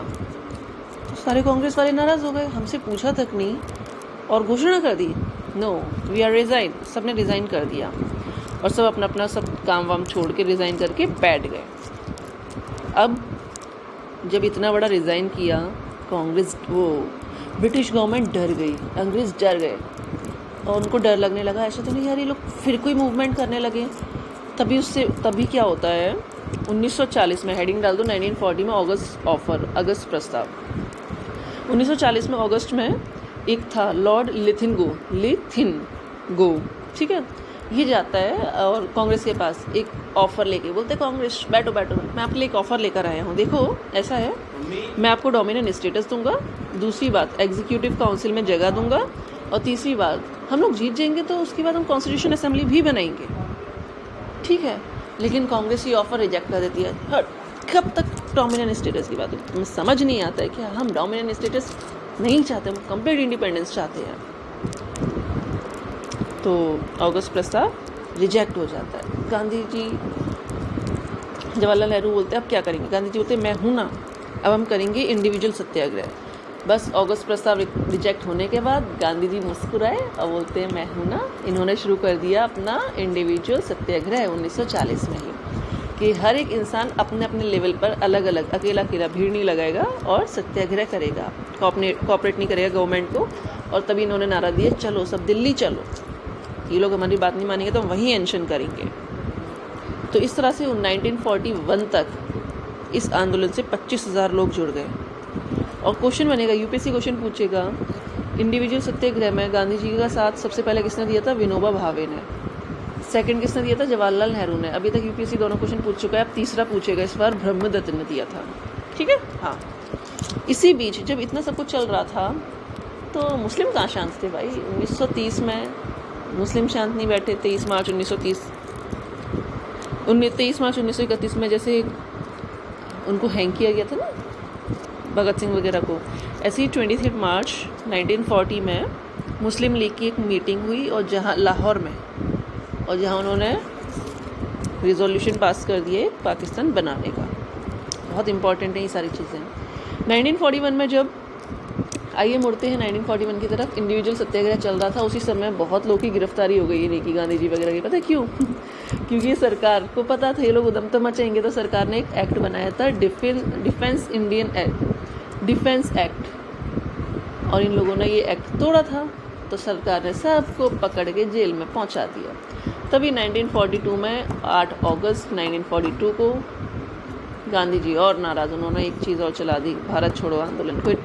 तो सारे कांग्रेस वाले नाराज़ हो गए, हमसे पूछा तक नहीं और घोषणा कर दी, नो वी आर रिज़ाइन। सब ने रिज़ाइन कर दिया और सब अपना अपना सब काम वाम छोड़ के रिज़ाइन करके बैठ गए। अब जब इतना बड़ा रिज़ाइन किया, कांग्रेस, वो ब्रिटिश गवर्नमेंट डर गई, अंग्रेज़ डर गए, और उनको डर लगने लगा, ऐसा तो नहीं यार ये लोग फिर कोई मूवमेंट करने लगे। तभी क्या होता है, 1940 में, हेडिंग डाल दो 1940 में, अगस्त प्रस्ताव। 1940 में अगस्त में एक था लॉर्ड लिथिनगो, ठीक है। ये जाता है और कांग्रेस के पास एक ऑफ़र लेके, बोलते कांग्रेस बैठो मैं आपके लिए एक ऑफ़र लेकर आया हूँ, देखो ऐसा है, मैं आपको डोमिनेंट स्टेटस दूंगा, दूसरी बात एग्जीक्यूटिव काउंसिल में जगह दूंगा, और तीसरी बात हम लोग जीत जाएंगे तो उसके बाद हम कॉन्स्टिट्यूशन असेंबली भी बनाएंगे, ठीक है। लेकिन कांग्रेस ये ऑफ़र रिजेक्ट कर देती है। कब तक डोमिनेंट स्टेटस की बात होती है, समझ नहीं आता है कि हम डोमिनेंट स्टेटस नहीं चाहते, हम कंप्लीट इंडिपेंडेंस चाहते हैं। तो अगस्त प्रस्ताव रिजेक्ट हो जाता है। गांधी जी, जवाहरलाल नेहरू बोलते हैं अब क्या करेंगे, गांधी जी बोलते हैं मैं हूँ ना, अब हम करेंगे इंडिविजुअल सत्याग्रह। बस अगस्त प्रस्ताव रिजेक्ट होने के बाद गांधी जी मुस्कुराए और बोलते हैं मैं हूँ ना, इन्होंने शुरू कर दिया अपना इंडिविजुअल सत्याग्रह 1940 में ही, कि हर एक इंसान अपने अपने लेवल पर अलग अलग, अकेला भीड़ नहीं लगाएगा और सत्याग्रह करेगा, कॉपरेट नहीं करेगा गवर्नमेंट को। और तभी इन्होंने नारा दिया, चलो सब दिल्ली चलो, ये लोग हमारी बात नहीं मानेंगे तो हम वहीं एंशन करेंगे। तो इस तरह से 1941 तक इस आंदोलन से 25,000 लोग जुड़ गए। और क्वेश्चन बनेगा, यूपीएससी क्वेश्चन पूछेगा, इंडिविजुअल सत्याग्रह में गांधी जी का साथ सबसे पहले किसने दिया था, विनोबा भावे ने। सेकंड किसने दिया था, जवाहरलाल नेहरू ने। अभी तक यूपीएससी दोनों क्वेश्चन पूछ चुका है, अब तीसरा पूछेगा इस बार, ब्रह्मदत्त ने दिया था, ठीक है। हाँ, इसी बीच जब इतना सब कुछ चल रहा था तो मुस्लिम कहाँ शांत थे भाई। 1930 में मुस्लिम शांत नहीं बैठे। 23 मार्च 1931 में जैसे उनको हैंग किया गया था ना, भगत सिंह वगैरह को, ऐसे ही 23 मार्च 1940 में मुस्लिम लीग की एक मीटिंग हुई, और जहाँ लाहौर में, और जहाँ उन्होंने रिजोल्यूशन पास कर दिए पाकिस्तान बनाने का। बहुत इंपॉर्टेंट है ये सारी चीज़ें। 1941 में जब, आइए मुड़ते हैं 1941 की तरफ, इंडिविजुअल सत्याग्रह चल रहा था, उसी समय बहुत लोगों की गिरफ्तारी हो गई, नहीं कि गांधी जी वगैरह की। पता है क्यों? क्योंकि सरकार को पता था ये लोग उधम तो मचाएंगे, तो सरकार ने एक एक्ट बनाया था, डिफेंस एक्ट, और इन लोगों ने ये एक्ट तोड़ा था, तो सरकार ने सबको पकड़ के जेल में पहुंचा दिया। तभी 1942 में 8 अगस्त 1942 को गांधी जी और नाराज़, उन्होंने एक चीज़ और चला दी, भारत छोड़ो आंदोलन, क्विट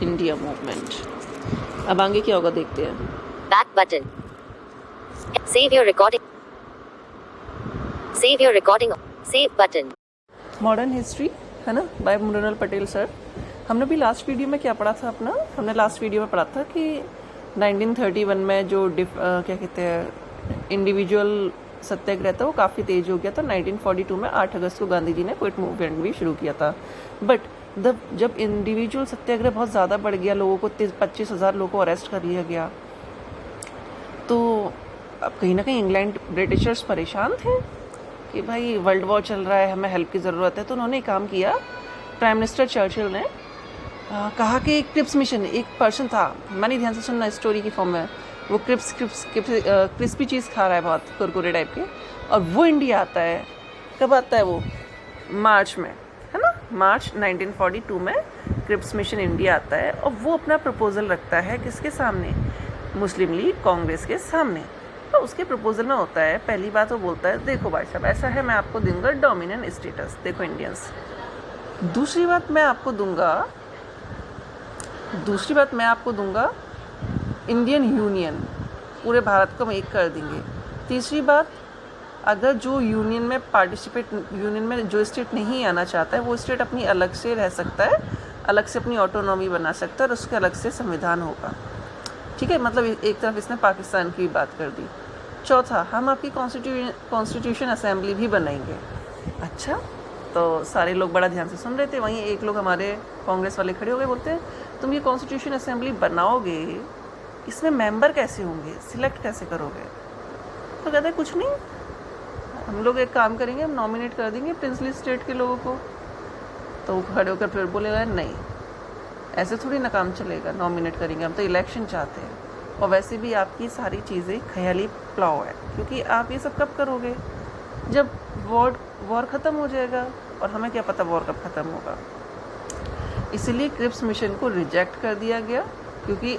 इंडिया मूवमेंट। अब आगे क्या होगा देखते हैं। Back button. Save your recording. Save your recording. Save button. Modern history है ना, बाय मृणाल पटेल सर। हमने भी लास्ट वीडियो में क्या पढ़ा था अपना, हमने लास्ट वीडियो में पढ़ा था कि 1931 में जो क्या कहते हैं इंडिविजुअल सत्याग्रह था वो काफ़ी तेज हो गया था। 1942 में 8 अगस्त को गांधी जी ने क्विट मूवमेंट भी शुरू किया था। बट जब इंडिविजुअल सत्याग्रह बहुत ज़्यादा बढ़ गया, लोगों को 25,000 लोगों को अरेस्ट कर लिया गया, तो अब कहीं ना कहीं इंग्लैंड ब्रिटिशर्स परेशान थे कि भाई वर्ल्ड वॉर चल रहा है, हमें हेल्प की ज़रूरत है। तो उन्होंने एक काम किया, प्राइम मिनिस्टर चर्चिल ने कहा कि क्रिप्स मिशन, एक पर्सन था, मैंने ध्यान से सुनना स्टोरी की फॉर्म में, वो क्रिस्पी चीज़ खा रहा है बहुत कुरकुरे टाइप के, और वो इंडिया आता है। कब आता है वो? मार्च में, है ना, मार्च 1942 में क्रिप्स मिशन इंडिया आता है। और वो अपना प्रपोजल रखता है किसके सामने? मुस्लिम लीग कांग्रेस के सामने। तो उसके प्रपोजल में होता है, पहली बात वो बोलता है, देखो भाई साहब ऐसा है, मैं आपको दूंगा डोमिनेंट स्टेटस, देखो इंडियंस। दूसरी बात मैं आपको दूंगा इंडियन यूनियन, पूरे भारत को हम एक कर देंगे। तीसरी बात, अगर जो यूनियन में जो स्टेट नहीं आना चाहता है, वो स्टेट अपनी अलग से रह सकता है, अलग से अपनी ऑटोनॉमी बना सकता है, और उसके अलग से संविधान होगा। ठीक है, मतलब एक तरफ इसने पाकिस्तान की बात कर दी। चौथा, हम आपकी कॉन्स्टिट्यूशन असेंबली भी बनाएंगे। अच्छा, तो सारे लोग बड़ा ध्यान से सुन रहे थे। वहीं एक लोग हमारे कांग्रेस वाले खड़े हो गए, बोलते हैं तुम ये कॉन्स्टिट्यूशन असेंबली बनाओगे, इसमें मेंबर कैसे होंगे, सिलेक्ट कैसे करोगे? तो कहते हैं कुछ नहीं, हम लोग एक काम करेंगे, हम नॉमिनेट कर देंगे प्रिंसली स्टेट के लोगों को। तो वो खड़े होकर फिर बोलेगा नहीं, ऐसे थोड़ी ना काम चलेगा, नॉमिनेट करेंगे, हम तो इलेक्शन चाहते हैं। और वैसे भी आपकी सारी चीज़ें ख्याली प्लाव है, क्योंकि आप ये सब कब करोगे? जब वॉर ख़त्म हो जाएगा, और हमें क्या पता वॉर कब ख़त्म होगा। इसीलिए क्रिप्स मिशन को रिजेक्ट कर दिया गया, क्योंकि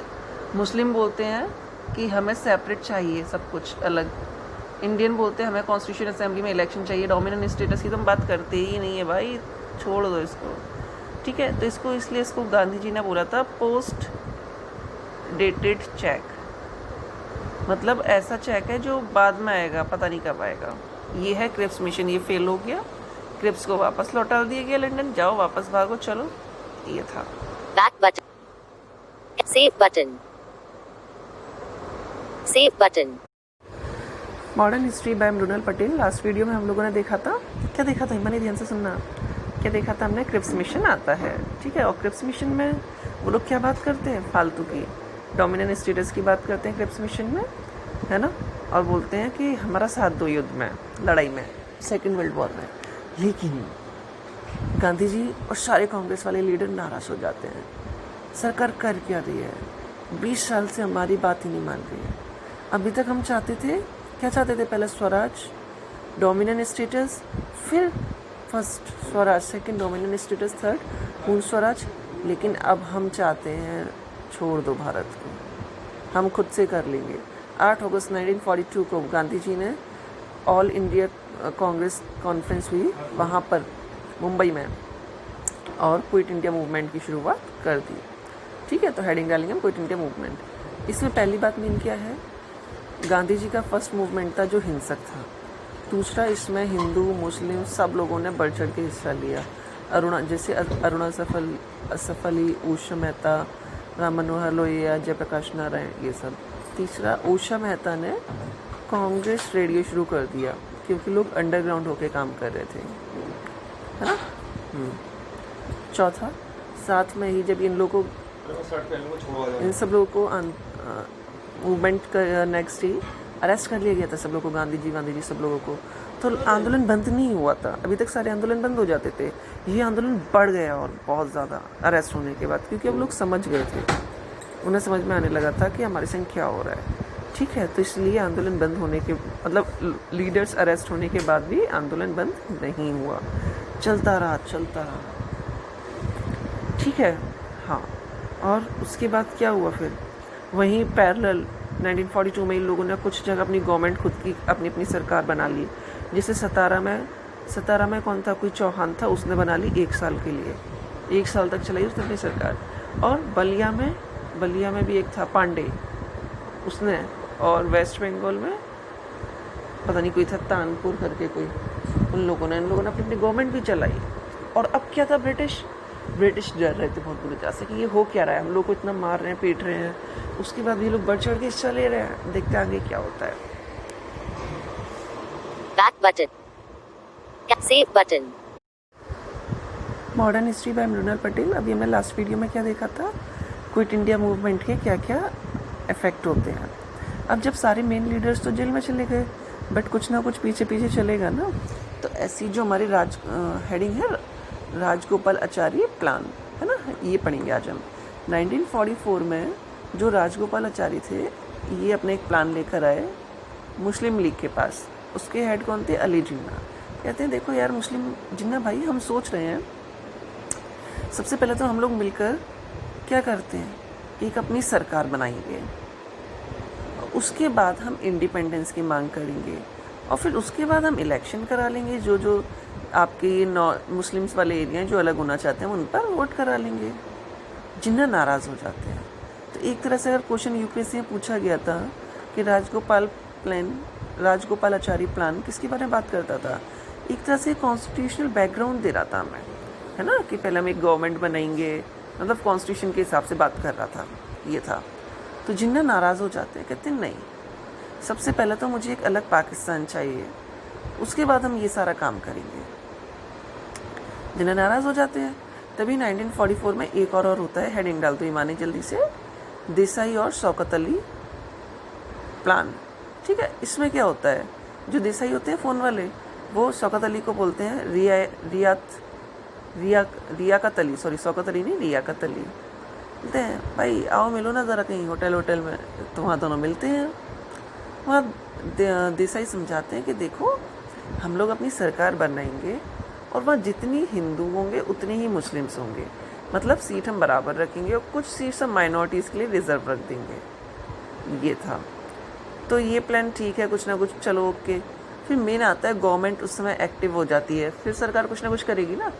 मुस्लिम बोलते हैं कि हमें सेपरेट चाहिए, सब कुछ अलग। इंडियन बोलते हैं हमें कॉन्स्टिट्यूशन असेंबली में इलेक्शन चाहिए, डोमिनेंट स्टेटस की तो हम बात करते ही नहीं है भाई, छोड़ दो इसको। ठीक है, तो इसको गांधी जी ने बोला था पोस्ट डेटेड चेक, मतलब ऐसा चेक है जो बाद में आएगा, पता नहीं कब आएगा। ये है क्रिप्स मिशन, ये फेल हो गया, क्रिप्स को वापस लौटा दिया गया लंदन, जाओ वापस भागो, चलो। ये था back button, save button, save button. Modern history by Mrinal Patel. Last video में हम लोगों ने देखा था, क्या देखा था, मैंने ध्यान से सुनना, क्या देखा था हमने? क्रिप्स मिशन आता है, ठीक है, और क्रिप्स मिशन में वो लोग क्या बात करते हैं? फालतू की डोमिनेंट स्टेटस की बात करते हैं क्रिप्स मिशन में, है ना, और बोलते हैं कि हमारा साथ दो युद्ध में, लड़ाई में, सेकेंड वर्ल्ड वॉर में। लेकिन गांधी जी और सारे कांग्रेस वाले लीडर नाराज़ हो जाते हैं, सरकार कर क्या रही है, 20 साल से हमारी बात ही नहीं मान रही है। अभी तक हम चाहते थे, क्या चाहते थे? पहले स्वराज, डोमिनेंट स्टेटस, फिर first Swaraj, second dominant status, third पूर्ण स्वराज। लेकिन अब हम चाहते हैं छोड़ दो भारत को, हम खुद से कर लेंगे। 8 अगस्त 1942 को गांधी जी ने ऑल इंडिया कांग्रेस कॉन्फ्रेंस हुई वहाँ पर मुंबई में, और क्विट इंडिया मूवमेंट की शुरुआत कर दी। ठीक है, तो हेडिंग डालेंगे हम क्विट इंडिया मूवमेंट। इसमें पहली बात मेन क्या है? गांधी जी का फर्स्ट मूवमेंट था जो हिंसक था। दूसरा, इसमें हिंदू मुस्लिम सब लोगों ने बढ़ चढ़ के हिस्सा लिया। जैसे अरुणा असफली, उषा मेहता, राम मनोहर लोहिया, जयप्रकाश नारायण, ये सब। तीसरा, उषा मेहता ने कांग्रेस रेडियो शुरू कर दिया, क्योंकि लोग अंडरग्राउंड होके काम कर रहे थे, है ना। चौथा, साथ में ही जब इन सब लोगों को मूवमेंट का नेक्स्ट डे अरेस्ट कर लिया गया था, सब लोगों को, गांधी जी सब लोगों को, तो आंदोलन बंद नहीं हुआ था। अभी तक सारे आंदोलन बंद हो जाते थे, ये आंदोलन बढ़ गया और बहुत ज़्यादा अरेस्ट होने के बाद, क्योंकि अब लोग समझ गए थे, उन्हें समझ में आने लगा था कि हमारे संग क्या हो रहा है। ठीक है, तो इसलिए आंदोलन बंद होने के, मतलब लीडर्स अरेस्ट होने के बाद भी आंदोलन बंद नहीं हुआ, चलता रहा। ठीक है, हाँ। और उसके बाद क्या हुआ फिर? वहीं पैरेलल 1942 में इन लोगों ने कुछ जगह अपनी गवर्नमेंट खुद की अपनी सरकार बना ली। जैसे सतारा में कौन था? कोई चौहान था, उसने बना ली 1 साल के लिए, 1 साल तक चलाई उसने अपनी सरकार। और बलिया में भी एक था पांडे, उसने, और वेस्ट बंगाल में पता नहीं कोई था तानपुर करके कोई, इन लोगों ने अपनी अपनी गवर्नमेंट भी चलाई। और अब क्या था, ब्रिटिश डर रहे थे बहुत बुरी तरह से कि ये हो क्या रहा है, हम लोग को इतना मार रहे हैं, पीट रहे हैं, उसके बाद ये लोग बढ़ चढ़ के हिस्सा ले रहे हैं। देखते हैं आगे क्या होता है। Back button. Save button. Modern history by Mrinal Patel. अभी हमने लास्ट वीडियो में क्या देखा था, क्विट इंडिया मूवमेंट के क्या क्या इफेक्ट होते हैं। अब जब सारे मेन लीडर्स तो जेल में चले गए, बट कुछ ना कुछ पीछे पीछे चलेगा ना। तो ऐसी जो हमारी हेडिंग है, राजगोपाल आचार्य प्लान, है ना, ये पढ़ेंगे आज हम। 1944 में जो राजगोपाल आचार्य थे, ये अपने एक प्लान लेकर आए मुस्लिम लीग के पास। उसके हेड कौन थे, अली जिन्ना। कहते हैं देखो यार मुस्लिम जिन्ना भाई, हम सोच रहे हैं सबसे पहले तो हम लोग मिलकर क्या करते हैं, एक अपनी सरकार बनाएंगे, उसके बाद हम इंडिपेंडेंस की मांग करेंगे, और फिर उसके बाद हम इलेक्शन करा लेंगे। जो जो आपके ये मुस्लिम्स वाले एरिया हैं जो अलग होना चाहते हैं, उन पर वोट करा लेंगे। जिन्ना नाराज़ हो जाते हैं। तो एक तरह से अगर क्वेश्चन यूपीएससी में पूछा गया था कि राजगोपाल आचार्य प्लान किसके बारे में बात करता था, एक तरह से कॉन्स्टिट्यूशनल बैकग्राउंड दे रहा था मैं, है ना, कि पहले हम एक गवर्नमेंट बनाएंगे, मतलब कॉन्स्टिट्यूशन के हिसाब से बात कर रहा था, ये था। तो जिन्ना नाराज़ हो जाते हैं, कहते हैं नहीं, सबसे पहले तो मुझे एक अलग पाकिस्तान चाहिए, उसके बाद हम ये सारा काम करेंगे। जिन्ना नाराज़ हो जाते हैं। तभी 1944 में एक और होता है, हेडिंग डाल दो ईमानी जल्दी से, देसाई और शौकत अली प्लान। ठीक है, इसमें क्या होता है, जो देसाई होते हैं फ़ोन वाले, वो शौकत अली को बोलते हैं रियाकत अली, सॉरी शौकत अली नहीं, रियाकत अली। बोलते हैं भाई आओ मिलो ना ज़रा कहीं होटल में, तो वहाँ दोनों मिलते हैं। वहाँ देसाई समझाते हैं कि देखो हम लोग अपनी सरकार बनाएंगे, और वहाँ जितनी हिंदू होंगे उतने ही मुस्लिम्स होंगे, मतलब सीट हम बराबर रखेंगे, और कुछ सीट्स हम माइनॉरिटीज़ के लिए रिजर्व रख देंगे। ये था। तो ये प्लान ठीक है, कुछ ना कुछ चलो ओके। फिर मेन आता है गवर्नमेंट उस समय एक्टिव हो जाती है, फिर सरकार कुछ ना कुछ करेगी ना।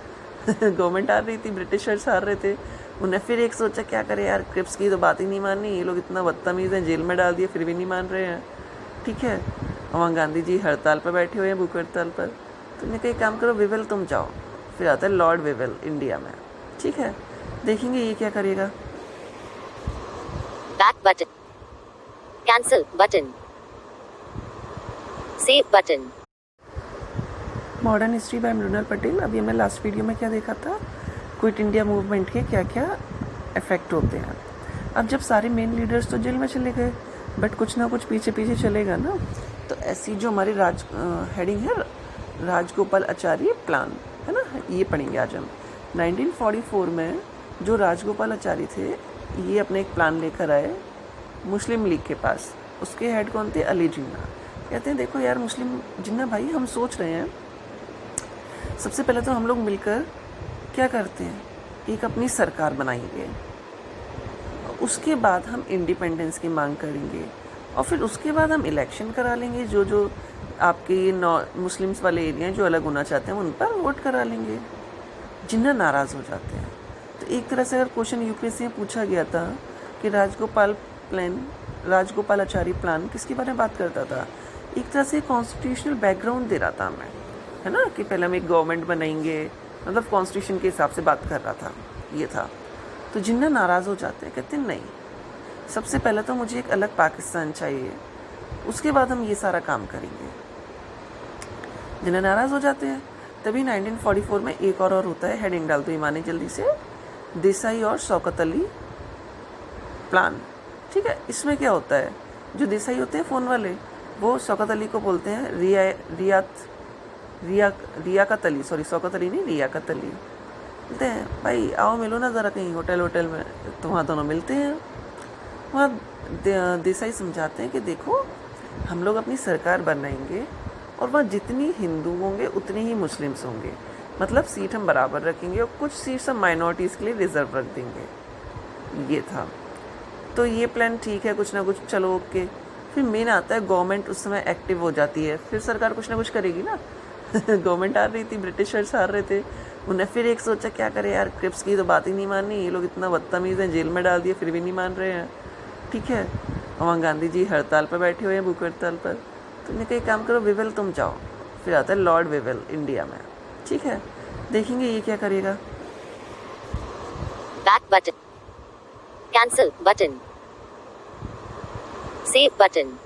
गवर्नमेंट आ रही थी, ब्रिटिशर्स आ रहे थे, उन्हें फिर एक सोचा क्या करे यार, क्रिप्स की तो बात ही नहीं माननी, ये लोग इतना बदतमीज़ हैं, जेल में डाल दिए फिर भी नहीं मान रहे हैं। ठीक है, वहाँ गांधी जी हड़ताल पर बैठे हुए हैं, भूख हड़ताल पर। तो उन्हें कहीं काम करो, विवेल तुम जाओ। फिर आता है लॉर्ड विवेल इंडिया में। ठीक है, देखेंगे ये क्या करेगा। Back button. Cancel button. Save button. Modern history by Mrinal Patel. अभी हमने लास्ट वीडियो में क्या देखा था, क्विट इंडिया मूवमेंट के क्या क्या इफेक्ट होते हैं। अब जब सारे मेन लीडर्स तो जेल में चले गए, बट कुछ ना कुछ पीछे पीछे चलेगा ना। तो ऐसी जो हमारी हेडिंग है, राजगोपाल आचार्य प्लान, है ना, ये पढ़ेंगे आज हम। 1944 में जो राजगोपाल आचार्य थे, ये अपने एक प्लान लेकर आए मुस्लिम लीग के पास। उसके हेड कौन थे, अली जिन्ना। कहते हैं देखो यार मुस्लिम जिन्ना भाई, हम सोच रहे हैं सबसे पहले तो हम लोग मिलकर क्या करते हैं, एक अपनी सरकार बनाएंगे, उसके बाद हम इंडिपेंडेंस की मांग करेंगे, और फिर उसके बाद हम इलेक्शन करा लेंगे। जो जो आपके ये मुस्लिम्स वाले एरिया हैं जो अलग होना चाहते हैं, उन पर वोट करा लेंगे। जिन्ना नाराज़ हो जाते हैं। तो एक तरह से अगर क्वेश्चन यूपीएससी में पूछा गया था कि राजगोपाल आचार्य प्लान किसके बारे में बात करता था, एक तरह से कॉन्स्टिट्यूशनल बैकग्राउंड दे रहा था मैं, है ना, कि पहले हम एक गवर्नमेंट बनाएंगे, मतलब कॉन्स्टिट्यूशन के हिसाब से बात कर रहा था, ये था। तो जिन्ना नाराज़ हो जाते हैं, कहते हैं नहीं, सबसे पहले तो मुझे एक अलग पाकिस्तान चाहिए, उसके बाद हम ये सारा काम करेंगे। जिन्ना नाराज़ हो जाते हैं। तभी 1944 में एक और होता है, हेडिंग डाल दो ईमानी जल्दी से, देसाई और शौकत अली प्लान। ठीक है, इसमें क्या होता है, जो देसाई होते हैं फ़ोन वाले, वो शौकत अली को बोलते हैं रियाकत अली, सॉरी शौकत अली नहीं, रियाकत अली। बोलते हैं भाई आओ मिलो ना ज़रा कहीं होटल में, तो वहाँ दोनों मिलते हैं। वहाँ देसाई समझाते हैं कि देखो हम लोग अपनी सरकार बनाएंगे, और वहाँ जितनी हिंदू होंगे उतने ही मुस्लिम्स होंगे, मतलब सीट हम बराबर रखेंगे, और कुछ सीट्स हम माइनॉरिटीज़ के लिए रिजर्व रख देंगे। ये था। तो ये प्लान ठीक है, कुछ ना कुछ चलो ओके। फिर मेन आता है गवर्नमेंट उस समय एक्टिव हो जाती है, फिर सरकार कुछ ना कुछ करेगी ना। गवर्नमेंट आ रही थी, ब्रिटिशर्स आ रहे थे, उन्हें फिर एक सोचा क्या करे यार, क्रिप्स की तो बात ही नहीं माननी, ये लोग इतना बदतमीज़ हैं, जेल में डाल दिए फिर भी नहीं मान रहे हैं। ठीक है, वहाँ गांधी जी हड़ताल पर बैठे हुए हैं, भूख हड़ताल पर। तुमने कहीं काम करो, विवेल तुम जाओ। फिर आता है लॉर्ड विवेल इंडिया में। ठीक है, देखेंगे ये क्या करेगा। Back button. Cancel button. Save button.